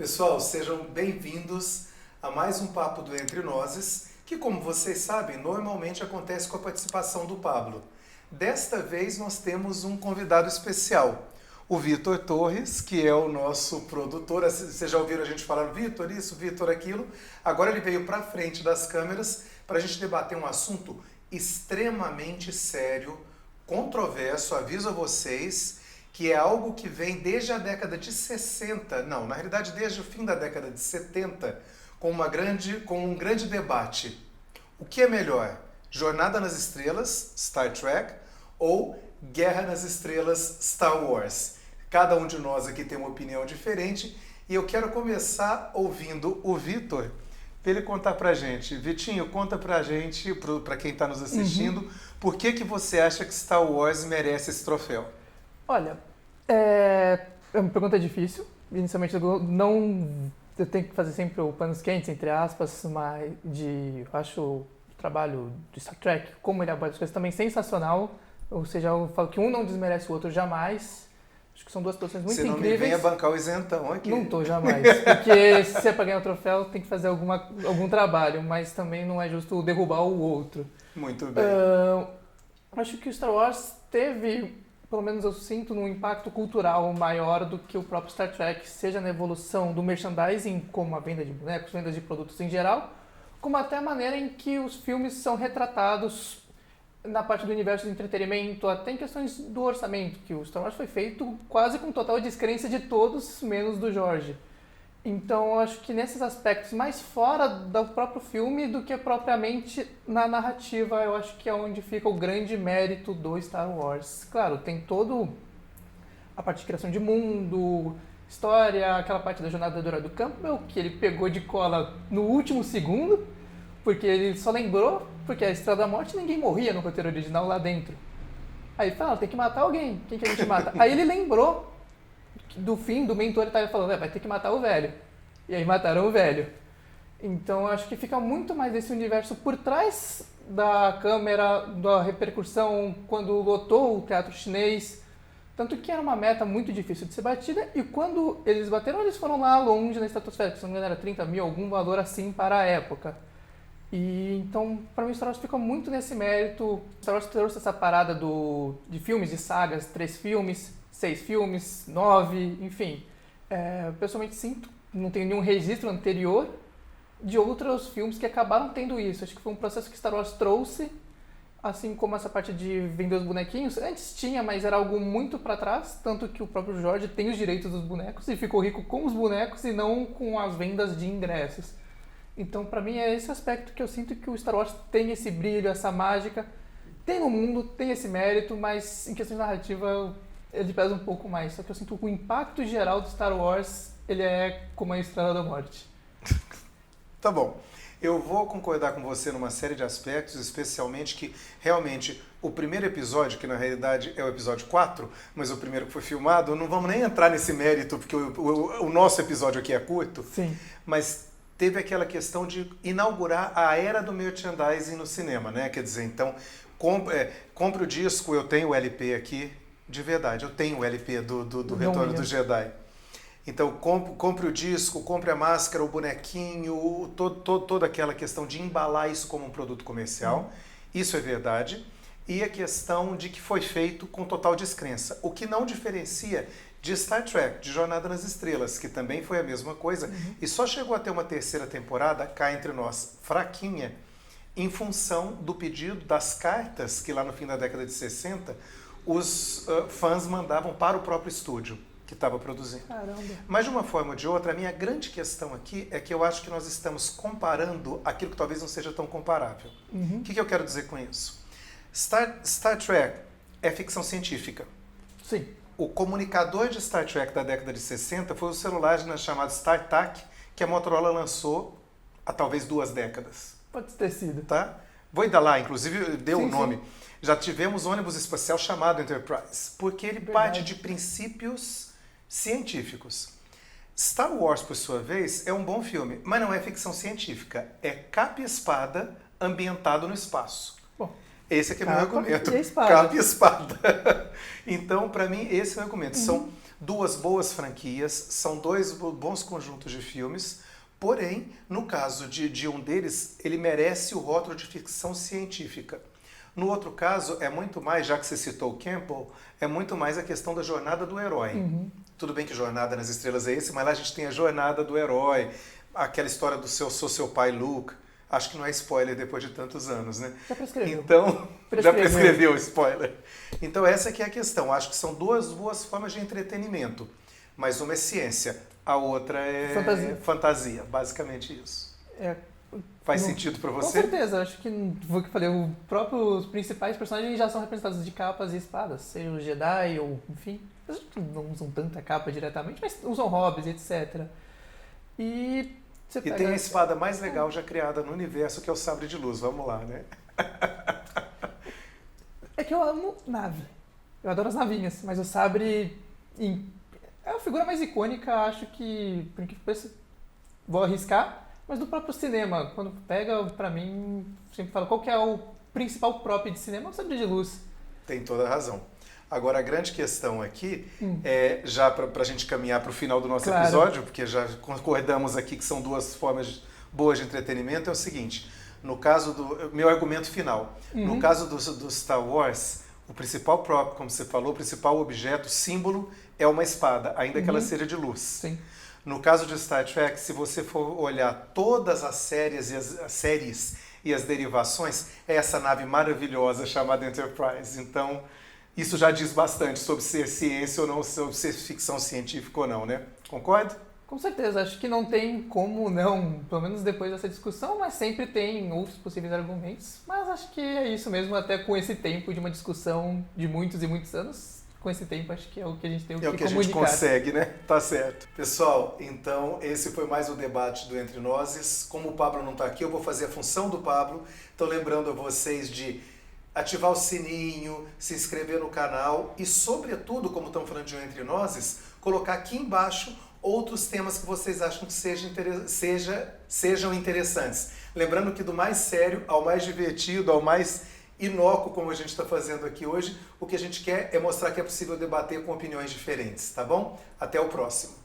Pessoal, sejam bem-vindos a mais um Papo do Entre Nozes, que, como vocês sabem, normalmente acontece com a participação do Pablo. Desta vez nós temos um convidado especial, o Vitor Torres, que é o nosso produtor. Vocês já ouviram a gente falar Vitor isso, Vitor aquilo. Agora ele veio para frente das câmeras para a gente debater um assunto extremamente sério, controverso, aviso a vocês, que é algo que vem desde a década de 60, não, na realidade desde o fim da década de 70, com um grande debate. O que é melhor? Jornada nas Estrelas, Star Trek, ou Guerra nas Estrelas, Star Wars? Cada um de nós aqui tem uma opinião diferente e eu quero começar ouvindo o Vitor para ele contar pra gente. Vitinho, conta pra gente, pra quem está nos assistindo, por que você acha que Star Wars merece esse troféu? Olha, é uma pergunta difícil. Inicialmente, eu tenho que fazer sempre o panos quentes, entre aspas, mas eu acho o trabalho de Star Trek, como ele aborda as coisas, também sensacional. Ou seja, eu falo que um não desmerece o outro jamais. Acho que são duas produções muito incríveis. Você não me venha bancar o isentão aqui. Não tô, jamais. Porque se é pra ganhar o troféu, tem que fazer algum trabalho, mas também não é justo derrubar o outro. Muito bem. Acho que o Star Wars teve, pelo menos eu sinto, um impacto cultural maior do que o próprio Star Trek, seja na evolução do merchandising, como a venda de bonecos, vendas de produtos em geral, como até a maneira em que os filmes são retratados na parte do universo do entretenimento, até em questões do orçamento, que o Star Wars foi feito quase com total descrença de todos, menos do George. Então, eu acho que nesses aspectos, mais fora do próprio filme do que propriamente na narrativa, eu acho que é onde fica o grande mérito do Star Wars. Claro, tem todo a parte de criação de mundo, história, aquela parte da jornada do herói do Campbell, que ele pegou de cola no último segundo, porque ele só lembrou, porque a Estrela da Morte ninguém morria no roteiro original lá dentro. Aí ele fala, tem que matar alguém, quem que a gente mata? Aí ele lembrou do fim, do mentor, ele estava falando, vai ter que matar o velho. E aí mataram o velho. Então eu acho que fica muito mais desse universo por trás da câmera, da repercussão, quando lotou o teatro chinês. Tanto que era uma meta muito difícil de ser batida, e quando eles bateram, eles foram lá longe na estratosfera, que se não me engano era 30 mil, algum valor assim para a época. E então, para mim, Star Wars fica muito nesse mérito. Star Wars trouxe essa parada de filmes, de sagas, 3 filmes, 6 filmes, 9, enfim. Pessoalmente sinto, não tenho nenhum registro anterior de outros filmes que acabaram tendo isso. Acho que foi um processo que Star Wars trouxe, assim como essa parte de vender os bonequinhos. Antes tinha, mas era algo muito para trás, tanto que o próprio George tem os direitos dos bonecos e ficou rico com os bonecos e não com as vendas de ingressos. Então, para mim, é esse aspecto que eu sinto que o Star Wars tem esse brilho, essa mágica, tem no mundo, tem esse mérito, mas em questão de narrativa ele pesa um pouco mais. Só que eu sinto que o impacto geral do Star Wars, ele é como a Estrela da Morte. Tá bom. Eu vou concordar com você numa série de aspectos, especialmente que realmente o primeiro episódio, que na realidade é o episódio 4, mas o primeiro que foi filmado, não vamos nem entrar nesse mérito, porque o nosso episódio aqui é curto. Sim. Mas teve aquela questão de inaugurar a era do merchandising no cinema, né? Quer dizer, então, compre o disco, eu tenho o LP aqui, de verdade, eu tenho o LP do Retorno do Jedi. Então, compre o disco, compre a máscara, o bonequinho, toda aquela questão de embalar isso como um produto comercial, isso é verdade. E a questão de que foi feito com total descrença, o que não diferencia de Star Trek, de Jornada nas Estrelas, que também foi a mesma coisa, e só chegou a ter uma terceira temporada, cá entre nós, fraquinha, em função do pedido das cartas que lá no fim da década de 60, os fãs mandavam para o próprio estúdio que estava produzindo. Caramba. Mas de uma forma ou de outra, a minha grande questão aqui é que eu acho que nós estamos comparando aquilo que talvez não seja tão comparável. O que eu quero dizer com isso? Star Trek é ficção científica. Sim. O comunicador de Star Trek da década de 60 foi o celular chamado StarTAC, que a Motorola lançou há talvez 2 décadas. Pode ter sido. Tá? Vou ainda lá, inclusive deu o nome. Sim. Já tivemos ônibus espacial chamado Enterprise, porque ele parte de princípios científicos. Star Wars, por sua vez, é um bom filme, mas não é ficção científica. É capa e espada ambientado no espaço. Bom, esse aqui é o meu argumento. E a espada. Capa e espada. Então, para mim, esse é o argumento. São duas boas franquias, são dois bons conjuntos de filmes, porém, no caso de um deles, ele merece o rótulo de ficção científica. No outro caso, é muito mais, já que você citou o Campbell, é muito mais a questão da jornada do herói. Tudo bem que Jornada nas Estrelas é esse, mas lá a gente tem a jornada do herói, aquela história do Sou Seu Pai, Luke. Acho que não é spoiler depois de tantos anos, né? Já prescreveu. Então, já prescreveu o spoiler. Então essa que é a questão. Acho que são duas boas formas de entretenimento. Mas uma é ciência, a outra é fantasia. Basicamente isso. Faz sentido para você? Com certeza. Acho que, vou que falei, os principais personagens já são representados de capas e espadas. Seja o Jedi ou, enfim... Eles não usam tanta capa diretamente, mas usam hobbies, etc. E tem a espada mais legal já criada no universo, que é o sabre de luz. Vamos lá, né? É que eu amo nave. Eu adoro as navinhas, mas o sabre é a figura mais icônica, acho que, por incrível que pareça, vou arriscar, mas do próprio cinema. Quando pega, pra mim, sempre falo, qual que é o principal prop de cinema? É o sabre de luz. Tem toda a razão. Agora, a grande questão aqui, já para a gente caminhar para o final do nosso episódio, porque já concordamos aqui que são duas formas boas de entretenimento, é o seguinte, no caso do... Meu argumento final. No caso do Star Wars, o principal prop, como você falou, o principal objeto, símbolo, é uma espada, ainda que ela seja de luz. Sim. No caso de Star Trek, se você for olhar todas as séries e as derivações, é essa nave maravilhosa chamada Enterprise. Então... Isso já diz bastante sobre ser ciência ou não, sobre ser ficção científica ou não, né? Concorda? Com certeza. Acho que não tem como não, pelo menos depois dessa discussão, mas sempre tem outros possíveis argumentos. Mas acho que é isso mesmo, até com esse tempo de uma discussão de muitos e muitos anos. Com esse tempo, acho que é o que a gente tem que comunicar. É o que a gente consegue, né? Tá certo. Pessoal, então esse foi mais um debate do Entre Nozes. Como o Pablo não está aqui, eu vou fazer a função do Pablo. Então lembrando a vocês de... ativar o sininho, se inscrever no canal e, sobretudo, como estamos falando de um Entre Nozes, colocar aqui embaixo outros temas que vocês acham que sejam interessantes. Lembrando que do mais sério ao mais divertido, ao mais inócuo, como a gente está fazendo aqui hoje, o que a gente quer é mostrar que é possível debater com opiniões diferentes, tá bom? Até o próximo.